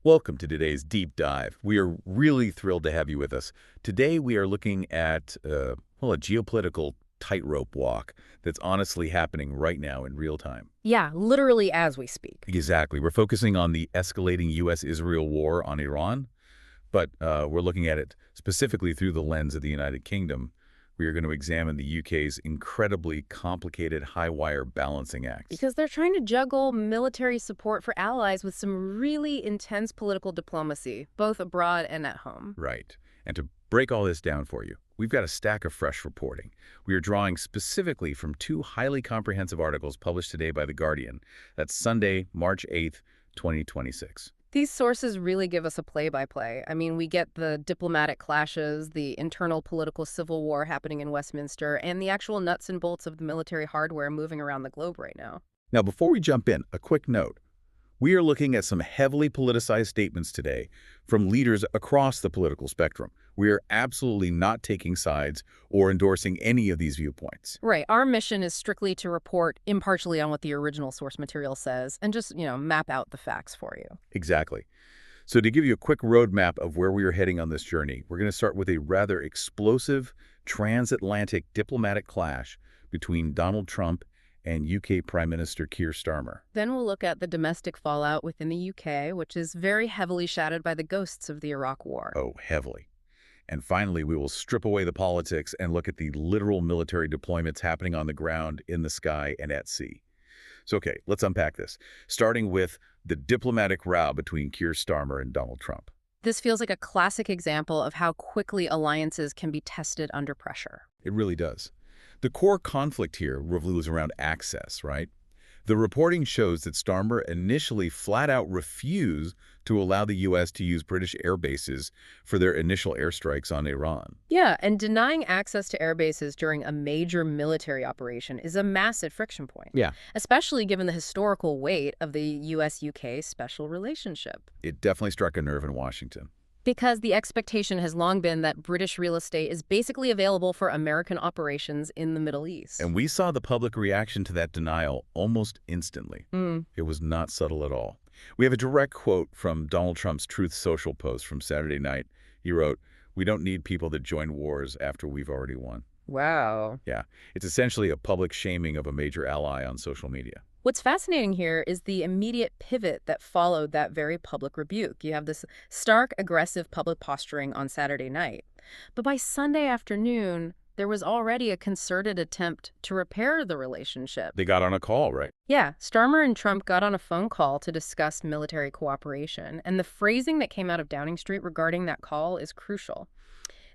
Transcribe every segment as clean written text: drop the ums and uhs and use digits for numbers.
Welcome to today's deep dive. We are really thrilled to have you with us. Today we are looking at, well, a geopolitical tightrope walk that's honestly happening right now in real time. Yeah, literally as we speak. Exactly. We're focusing on the escalating U.S.-Israel war on Iran, but we're looking at it specifically through the lens of the United Kingdom. We are going to examine the UK's incredibly complicated high-wire balancing act. Because they're trying to juggle military support for allies with some really intense political diplomacy, both abroad and at home. Right. And to break all this down for you, we've got a stack of fresh reporting. We are drawing specifically from two highly comprehensive articles published today by The Guardian. That's Sunday, March 8th, 2026. These sources really give us a play-by-play. I mean, we get the diplomatic clashes, the internal political civil war happening in Westminster, and the actual nuts and bolts of the military hardware moving around the globe right now. Now, before we jump in, a quick note. We are looking at some heavily politicized statements today from leaders across the political spectrum. We are absolutely not taking sides or endorsing any of these viewpoints. Right. Our mission is strictly to report impartially on what the original source material says and just, map out the facts for you. Exactly. So to give you a quick roadmap of where we are heading on this journey, we're going to start with a rather explosive transatlantic diplomatic clash between Donald Trump and UK Prime Minister Keir Starmer. Then we'll look at the domestic fallout within the UK, which is very heavily shadowed by the ghosts of the Iraq War. Oh, heavily. And finally, we will strip away the politics and look at the literal military deployments happening on the ground, in the sky, and at sea. So, okay, let's unpack this, starting with the diplomatic row between Keir Starmer and Donald Trump. This feels like a classic example of how quickly alliances can be tested under pressure. It really does. The core conflict here revolves around access, right? The reporting shows that Starmer initially flat-out refused to allow the U.S. to use British air bases for their initial airstrikes on Iran. Yeah, and denying access to air bases during a major military operation is a massive friction point. Yeah. Especially given the historical weight of the U.S.-UK special relationship. It definitely struck a nerve in Washington. Because the expectation has long been that British real estate is basically available for American operations in the Middle East. And we saw the public reaction to that denial almost instantly. It was not subtle at all. We have a direct quote from Donald Trump's Truth Social post from Saturday night. He wrote, "We don't need people that join wars after we've already won." Wow. Yeah, it's essentially a public shaming of a major ally on social media. What's fascinating here is the immediate pivot that followed that very public rebuke. You have this stark, aggressive public posturing on Saturday night. But by Sunday afternoon, there was already a concerted attempt to repair the relationship. They got on a call, right? Yeah, Starmer and Trump got on a phone call to discuss military cooperation, and the phrasing that came out of Downing Street regarding that call is crucial.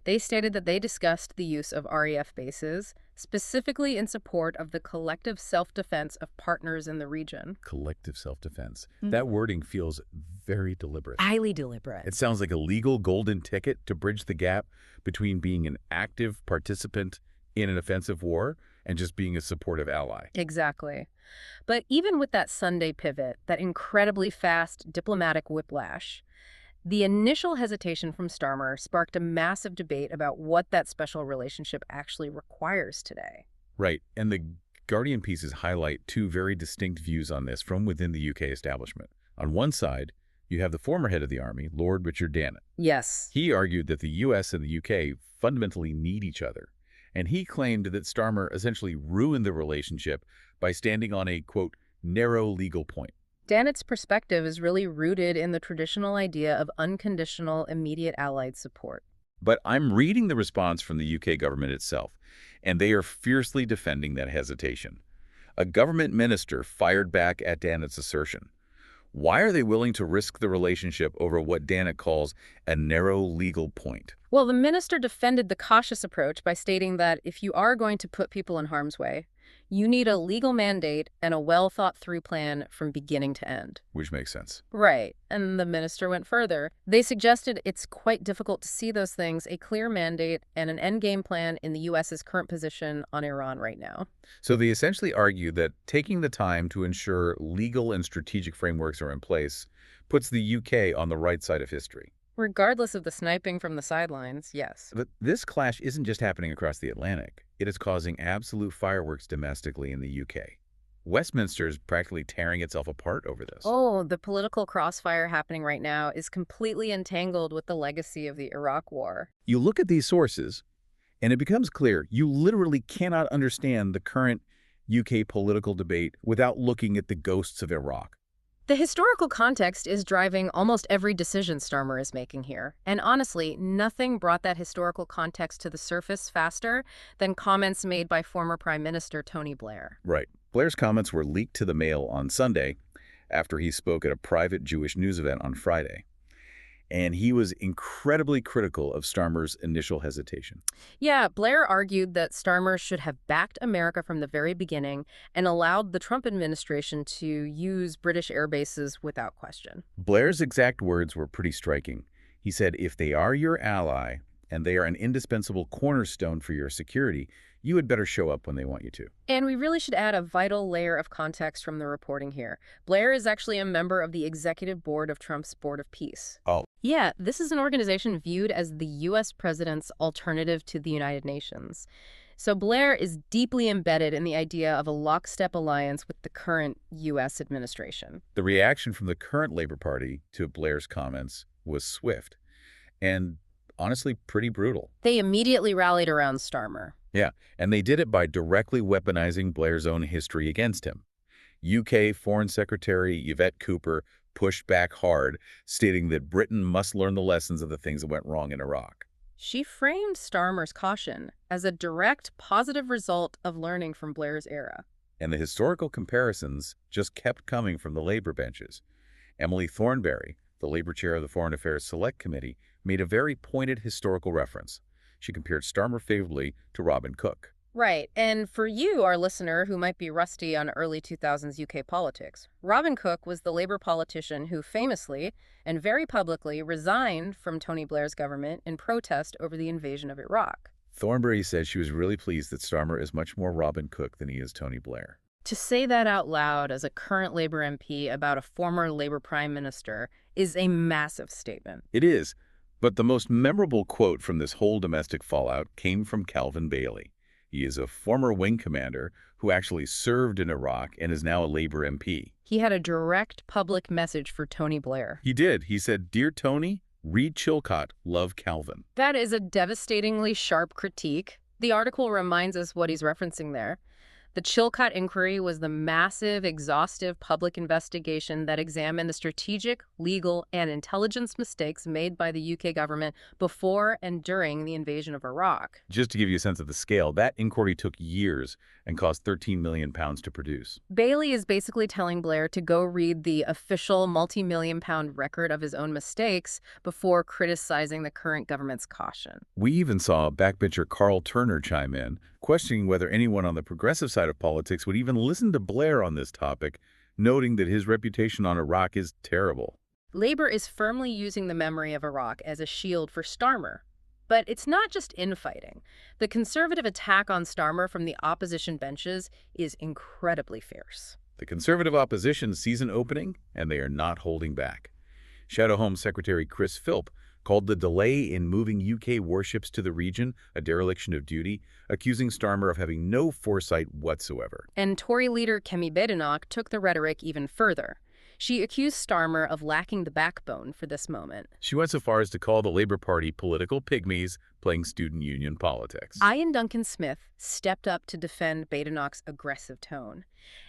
They stated that they discussed the use of RAF bases, specifically in support of the collective self-defense of partners in the region. Collective self-defense. That wording feels very deliberate. Highly deliberate. It sounds like a legal golden ticket to bridge the gap between being an active participant in an offensive war and just being a supportive ally. Exactly. But even with that Sunday pivot, that incredibly fast diplomatic whiplash, the initial hesitation from Starmer sparked a massive debate about what that special relationship actually requires today. Right, and the Guardian pieces highlight two very distinct views on this from within the UK establishment. On one side, you have the former head of the army, Lord Richard Dannatt. Yes. He argued that the US and the UK fundamentally need each other, and he claimed that Starmer essentially ruined the relationship by standing on a, quote, narrow legal point. Dannett's perspective is really rooted in the traditional idea of unconditional, immediate allied support. But I'm reading the response from the UK government itself, and they are fiercely defending that hesitation. A government minister fired back at Dannett's assertion. Why are they willing to risk the relationship over what Dannatt calls a narrow legal point? Well, the minister defended the cautious approach by stating that if you are going to put people in harm's way, you need a legal mandate and a well-thought-through plan from beginning to end. Which makes sense. Right. And the minister went further. They suggested it's quite difficult to see those things, a clear mandate and an endgame plan in the U.S.'s current position on Iran right now. So they essentially argue that taking the time to ensure legal and strategic frameworks are in place puts the UK on the right side of history. Regardless of the sniping from the sidelines, yes. But this clash isn't just happening across the Atlantic. It is causing absolute fireworks domestically in the UK. Westminster is practically tearing itself apart over this. Oh, the political crossfire happening right now is completely entangled with the legacy of the Iraq War. You look at these sources, and it becomes clear you literally cannot understand the current UK political debate without looking at the ghosts of Iraq. The historical context is driving almost every decision Starmer is making here. And honestly, nothing brought that historical context to the surface faster than comments made by former Prime Minister Tony Blair. Right. Blair's comments were leaked to the Mail on Sunday after he spoke at a private Jewish news event on Friday. And he was incredibly critical of Starmer's initial hesitation. Yeah, Blair argued that Starmer should have backed America from the very beginning and allowed the Trump administration to use British air bases without question. Blair's exact words were pretty striking. He said, if they are your ally and they are an indispensable cornerstone for your security, you had better show up when they want you to. And we really should add a vital layer of context from the reporting here. Blair is actually a member of the executive board of Trump's Board of Peace. Oh. Yeah, this is an organization viewed as the U.S. president's alternative to the United Nations. So Blair is deeply embedded in the idea of a lockstep alliance with the current U.S. administration. The reaction from the current Labor Party to Blair's comments was swift and honestly pretty brutal. They immediately rallied around Starmer. Yeah, and they did it by directly weaponizing Blair's own history against him. UK Foreign Secretary Yvette Cooper pushed back hard, stating that Britain must learn the lessons of the things that went wrong in Iraq. She framed Starmer's caution as a direct positive result of learning from Blair's era. And the historical comparisons just kept coming from the Labor benches. Emily Thornberry, the Labor chair of the Foreign Affairs Select Committee, made a very pointed historical reference. She compared Starmer favorably to Robin Cook. Right, and for you, our listener, who might be rusty on early 2000s UK politics, Robin Cook was the Labour politician who famously and very publicly resigned from Tony Blair's government in protest over the invasion of Iraq. Thornberry said she was really pleased that Starmer is much more Robin Cook than he is Tony Blair. To say that out loud as a current Labour MP about a former Labour Prime Minister is a massive statement. It is, but the most memorable quote from this whole domestic fallout came from Calvin Bailey. He is a former wing commander who actually served in Iraq and is now a Labor MP. He had a direct public message for Tony Blair. He did. He said, "Dear Tony, read Chilcott, love Calvin." That is a devastatingly sharp critique. The article reminds us what he's referencing there. The Chilcott inquiry was the massive, exhaustive public investigation that examined the strategic, legal, and intelligence mistakes made by the UK government before and during the invasion of Iraq. Just to give you a sense of the scale, that inquiry took years and cost £13 million to produce. Bailey is basically telling Blair to go read the official multi-million-pound record of his own mistakes before criticizing the current government's caution. We even saw backbencher Carl Turner chime in, questioning whether anyone on the progressive side of politics would even listen to Blair on this topic, noting that his reputation on Iraq is terrible. Labor is firmly using the memory of Iraq as a shield for Starmer. But it's not just infighting. The conservative attack on Starmer from the opposition benches is incredibly fierce. The conservative opposition sees an opening, and they are not holding back. Shadow Home Secretary Chris Philp called the delay in moving UK warships to the region a dereliction of duty, accusing Starmer of having no foresight whatsoever. And Tory leader Kemi Badenoch took the rhetoric even further. She accused Starmer of lacking the backbone for this moment. She went so far as to call the Labour Party political pygmies playing student union politics. Ian Duncan Smith stepped up to defend Badenoch's aggressive tone.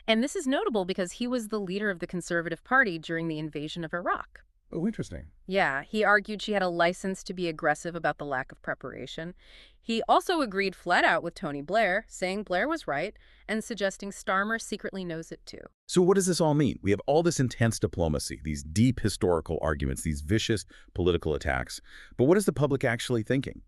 And this is notable because he was the leader of the Conservative Party during the invasion of Iraq. Oh, interesting. Yeah, he argued she had a license to be aggressive about the lack of preparation. He also agreed flat out with Tony Blair, saying Blair was right and suggesting Starmer secretly knows it too. So what does this all mean? We have all this intense diplomacy, these deep historical arguments, these vicious political attacks. But what is the public actually thinking?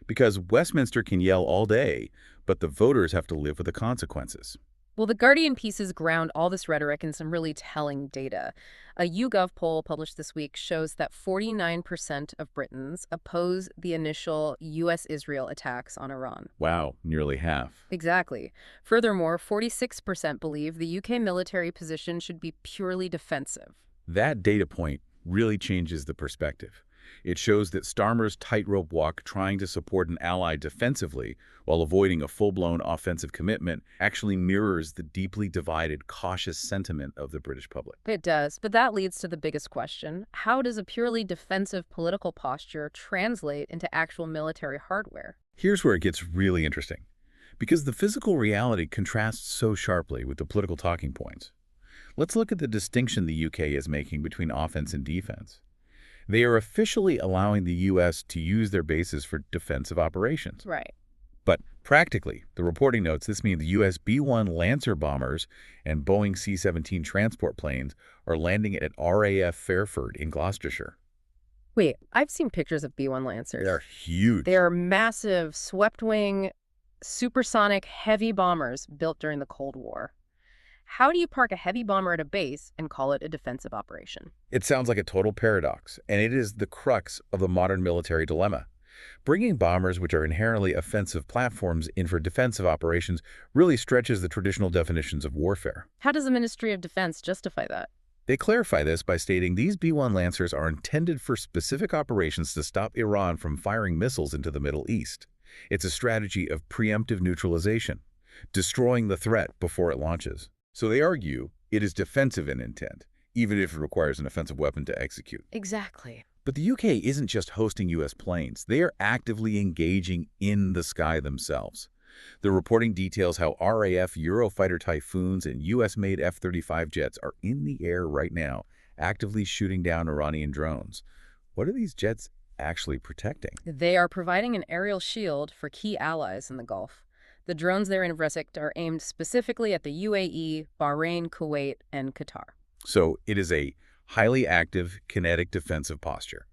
Because Westminster can yell all day, but the voters have to live with the consequences. Well, the Guardian pieces ground all this rhetoric in some really telling data. A YouGov poll published this week shows that 49% of Britons oppose the initial U.S.-Israel attacks on Iran. Wow, nearly half. Exactly. Furthermore, 46% believe the UK military position should be purely defensive. That data point really changes the perspective. It shows that Starmer's tightrope walk trying to support an ally defensively while avoiding a full-blown offensive commitment actually mirrors the deeply divided, cautious sentiment of the British public. It does, but that leads to the biggest question. How does a purely defensive political posture translate into actual military hardware? Here's where it gets really interesting, because the physical reality contrasts so sharply with the political talking points. Let's look at the distinction the UK is making between offense and defense. They are officially allowing the U.S. to use their bases for defensive operations. Right. But practically, the reporting notes this means the U.S. B-1 Lancer bombers and Boeing C-17 transport planes are landing at RAF Fairford in Gloucestershire. Wait, I've seen pictures of B-1 Lancers. They're huge. They're massive, swept-wing, supersonic, heavy bombers built during the Cold War. How do you park a heavy bomber at a base and call it a defensive operation? It sounds like a total paradox, and it is the crux of the modern military dilemma. Bringing bombers, which are inherently offensive platforms, in for defensive operations really stretches the traditional definitions of warfare. How does the Ministry of Defense justify that? They clarify this by stating these B-1 Lancers are intended for specific operations to stop Iran from firing missiles into the Middle East. It's a strategy of preemptive neutralization, destroying the threat before it launches. So they argue it is defensive in intent, even if it requires an offensive weapon to execute. Exactly. But the UK isn't just hosting U.S. planes. They are actively engaging in the sky themselves. The reporting details how RAF Eurofighter Typhoons and U.S.-made F-35 jets are in the air right now, actively shooting down Iranian drones. What are these jets actually protecting? They are providing an aerial shield for key allies in the Gulf. The drones they're intercepting are aimed specifically at the UAE, Bahrain, Kuwait, and Qatar. So it is a highly active, kinetic defensive posture.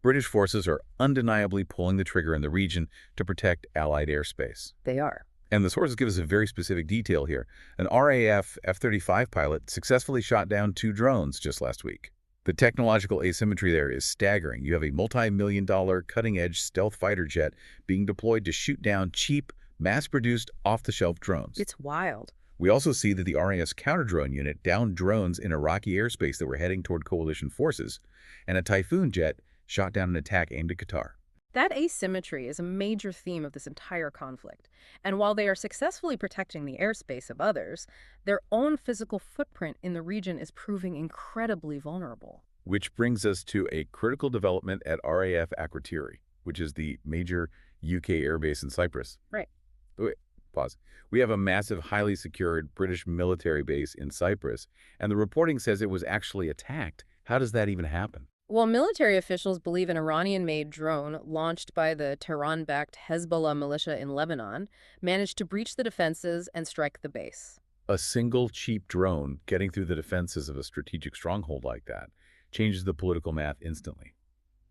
British forces are undeniably pulling the trigger in the region to protect Allied airspace. They are. And the sources give us a very specific detail here. An RAF F-35 pilot successfully shot down 2 drones just last week. The technological asymmetry there is staggering. You have a multi-million-dollar cutting-edge stealth fighter jet being deployed to shoot down cheap, mass-produced, off-the-shelf drones. It's wild. We also see that the RAS counter-drone unit downed drones in Iraqi airspace that were heading toward coalition forces, and a Typhoon jet shot down an attack aimed at Qatar. That asymmetry is a major theme of this entire conflict. And while they are successfully protecting the airspace of others, their own physical footprint in the region is proving incredibly vulnerable. Which brings us to a critical development at RAF Akrotiri, which is the major UK airbase in Cyprus. Right. Wait, pause. We have a massive, highly secured British military base in Cyprus, and the reporting says it was actually attacked. How does that even happen? Well, military officials believe an Iranian-made drone launched by the Tehran-backed Hezbollah militia in Lebanon managed to breach the defenses and strike the base. A single cheap drone getting through the defenses of a strategic stronghold like that changes the political math instantly.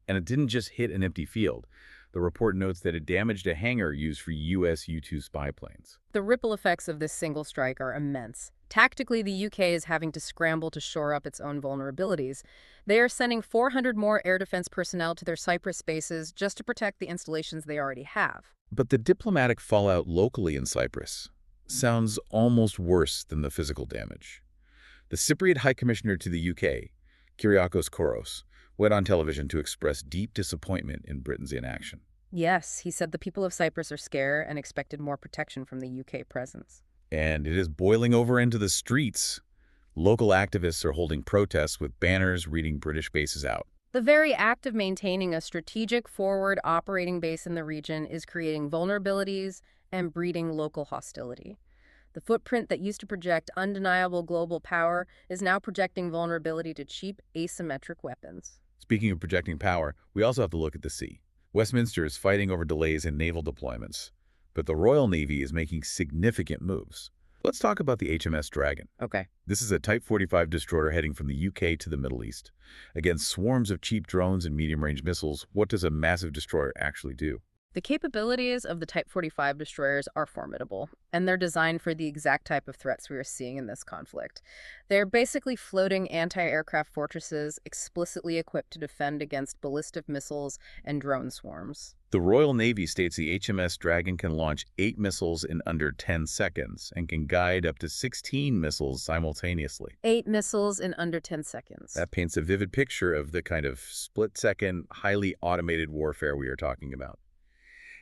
And it didn't just hit an empty field. The report notes that it damaged a hangar used for U.S. U-2 spy planes. The ripple effects of this single strike are immense. Tactically, the UK is having to scramble to shore up its own vulnerabilities. They are sending 400 more air defense personnel to their Cyprus bases just to protect the installations they already have. But the diplomatic fallout locally in Cyprus sounds almost worse than the physical damage. The Cypriot High Commissioner to the UK, Kyriakos Kouros, went on television to express deep disappointment in Britain's inaction. Yes, he said the people of Cyprus are scared and expected more protection from the UK presence. And it is boiling over into the streets. Local activists are holding protests with banners reading British bases out. The very act of maintaining a strategic forward operating base in the region is creating vulnerabilities and breeding local hostility. The footprint that used to project undeniable global power is now projecting vulnerability to cheap, asymmetric weapons. Speaking of projecting power, we also have to look at the sea. Westminster is fighting over delays in naval deployments, but the Royal Navy is making significant moves. Let's talk about the HMS Dragon. Okay. This is a Type 45 destroyer heading from the UK to the Middle East. Against swarms of cheap drones and medium-range missiles, what does a massive destroyer actually do? The capabilities of the Type 45 destroyers are formidable, and they're designed for the exact type of threats we are seeing in this conflict. They're basically floating anti-aircraft fortresses explicitly equipped to defend against ballistic missiles and drone swarms. The Royal Navy states the HMS Dragon can launch 8 missiles in under 10 seconds and can guide up to 16 missiles simultaneously. 8 missiles in under 10 seconds. That paints a vivid picture of the kind of split-second, highly automated warfare we are talking about.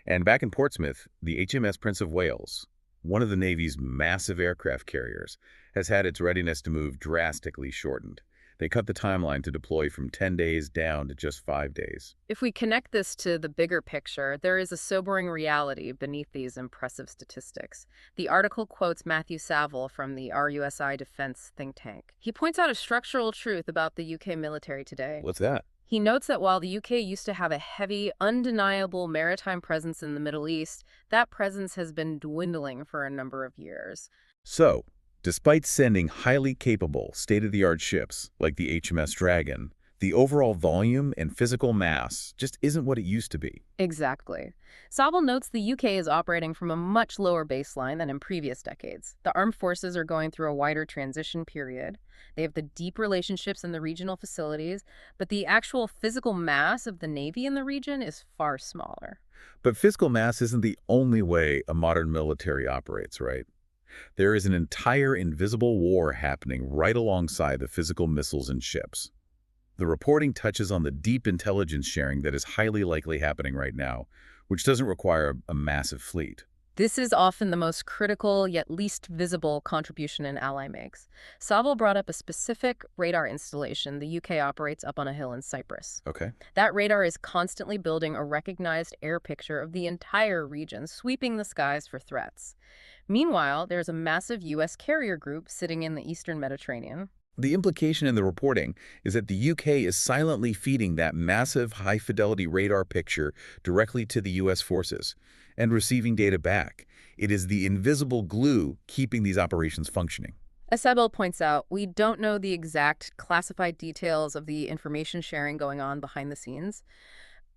And back in Portsmouth, the HMS Prince of Wales, one of the Navy's massive aircraft carriers, has had its readiness to move drastically shortened. They cut the timeline to deploy from 10 days down to just 5 days. If we connect this to the bigger picture, there is a sobering reality beneath these impressive statistics. The article quotes Matthew Saville from the RUSI Defense think tank. He points out a structural truth about the UK military today. What's that? He notes that while the UK used to have a heavy, undeniable maritime presence in the Middle East, that presence has been dwindling for a number of years. So, despite sending highly capable, state-of-the-art ships like the HMS Dragon, the overall volume and physical mass just isn't what it used to be. Exactly. Saville notes the UK is operating from a much lower baseline than in previous decades. The armed forces are going through a wider transition period. They have the deep relationships in the regional facilities, but the actual physical mass of the Navy in the region is far smaller. But physical mass isn't the only way a modern military operates, right? There is an entire invisible war happening right alongside the physical missiles and ships. The reporting touches on the deep intelligence sharing that is highly likely happening right now, which doesn't require a massive fleet. This is often the most critical yet least visible contribution an ally makes. Saville brought up a specific radar installation the UK operates up on a hill in Cyprus. Okay. That radar is constantly building a recognized air picture of the entire region, sweeping the skies for threats. Meanwhile, there's a massive U.S. carrier group sitting in the eastern Mediterranean. The implication in the reporting is that the UK is silently feeding that massive high-fidelity radar picture directly to the US forces and receiving data back. It is the invisible glue keeping these operations functioning. As Saville points out, we don't know the exact classified details of the information sharing going on behind the scenes.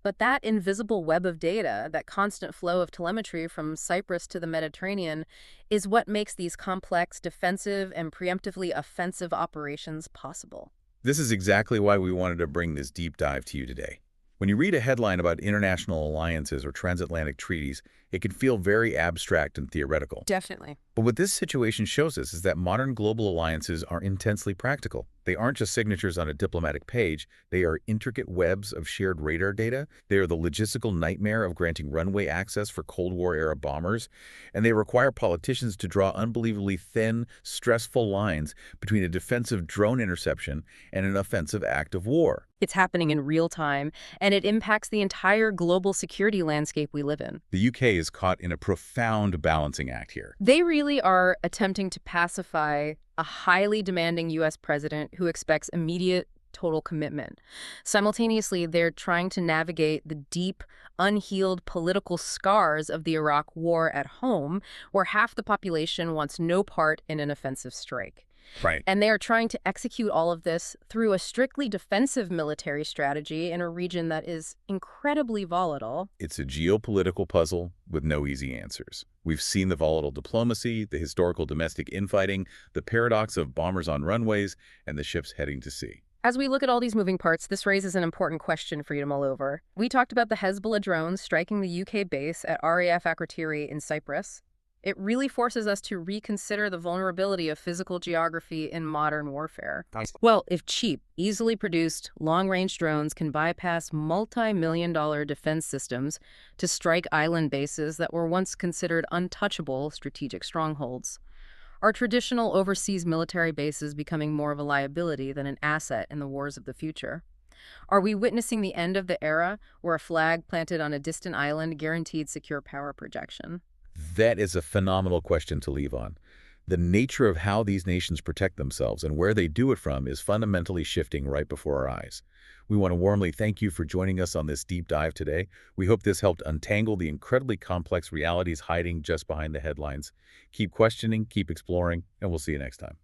But that invisible web of data, that constant flow of telemetry from Cyprus to the Mediterranean, is what makes these complex defensive and preemptively offensive operations possible. This is exactly why we wanted to bring this deep dive to you today. When you read a headline about international alliances or transatlantic treaties, it can feel very abstract and theoretical. Definitely. But what this situation shows us is that modern global alliances are intensely practical. They aren't just signatures on a diplomatic page. They are intricate webs of shared radar data. They are the logistical nightmare of granting runway access for Cold War-era bombers. And they require politicians to draw unbelievably thin, stressful lines between a defensive drone interception and an offensive act of war. It's happening in real time, and it impacts the entire global security landscape we live in. The UK is caught in a profound balancing act here. They really are attempting to pacify a highly demanding U.S. president who expects immediate total commitment. Simultaneously, they're trying to navigate the deep, unhealed political scars of the Iraq War at home, where half the population wants no part in an offensive strike. Right. And they are trying to execute all of this through a strictly defensive military strategy in a region that is incredibly volatile. It's a geopolitical puzzle with no easy answers. We've seen the volatile diplomacy, the historical domestic infighting, the paradox of bombers on runways, and the ships heading to sea. As we look at all these moving parts, this raises an important question for you to mull over. We talked about the Hezbollah drones striking the UK base at RAF Akrotiri in Cyprus. It really forces us to reconsider the vulnerability of physical geography in modern warfare. Well, if cheap, easily produced, long-range drones can bypass multi-million-dollar defense systems to strike island bases that were once considered untouchable strategic strongholds, are traditional overseas military bases becoming more of a liability than an asset in the wars of the future? Are we witnessing the end of the era where a flag planted on a distant island guaranteed secure power projection? That is a phenomenal question to leave on. The nature of how these nations protect themselves and where they do it from is fundamentally shifting right before our eyes. We want to warmly thank you for joining us on this deep dive today. We hope this helped untangle the incredibly complex realities hiding just behind the headlines. Keep questioning, keep exploring, and we'll see you next time.